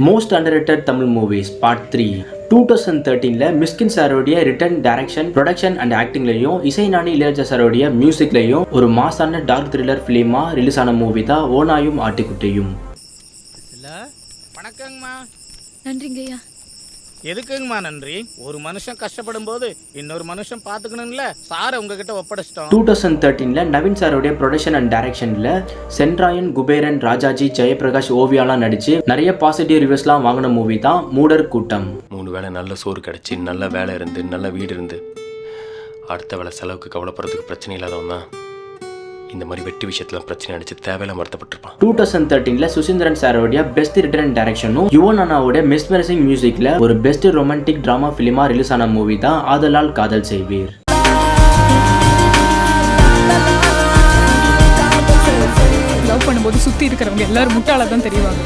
Most underrated Tamil movies part 3 2013 Mysskin சாரோடைய written direction production and ஆக்டிங்லையும் இசைஞானி இளையராஜா சாரோடைய மியூசிக்லையும் ஒரு மாசான டார்க் த்ரில்லர் ஃபிலிமா ரிலீஸ் ஆன மூவி தான் ஓனாயும் ஆட்டிக்குட்டியும். வணக்கங்கம்மா. நன்றிங்கய்யா. எதுக்குங்கம்மா நன்றி? ஒரு மனுஷன் கஷ்டப்படும் போது இன்னொரு மனுஷன் பாத்துக்கணும்ல. சாரை உங்ககிட்ட ஒப்படைச்சிட்டோம். 2013 நவீன் சாரோடைய ப்ரொடக்ஷன் அண்ட் டைரக்ஷன்ல சென்ட்ராயன், குபேரன், ராஜாஜி, ஜெயபிரகாஷ், ஓவியாலாம் நடிச்சு நிறைய பாசிட்டிவ் ரிவ்யூஸ்லாம் வாங்கின மூவி தான் மூடர் கூட்டம். 3 வேளை நல்ல சோறு கிடச்சி, நல்ல வேலை இருந்து, நல்ல வீடு இருந்து, அடுத்த வேலை செலவுக்கு கவலைப்படுறதுக்கு பிரச்சனை இல்லாதவன் தான் இந்த மாதிரி வெட்டி விஷயத்துல பிரச்சனை அடிச்சு தேவையில்லாம வருத்தப்பட்டிருப்பான். 2013 சுசீந்திரன் சாரோடைய பெஸ்ட் ரிட்டன் டைரக்ஷனும் யுவன் அண்ணாவோட மெஸ்மரைசிங் மியூசிக்ல ஒரு பெஸ்ட் ரொமான்டிக் டிராமா ஃபிலிமா ரிலீஸ் ஆன மூவி தான் ஆதலால் காதல் செய்வீர். லவ் பண்ணும்போது சுத்தி இருக்கிறவங்க எல்லாரும் முட்டாள தான் தெரிவாங்க.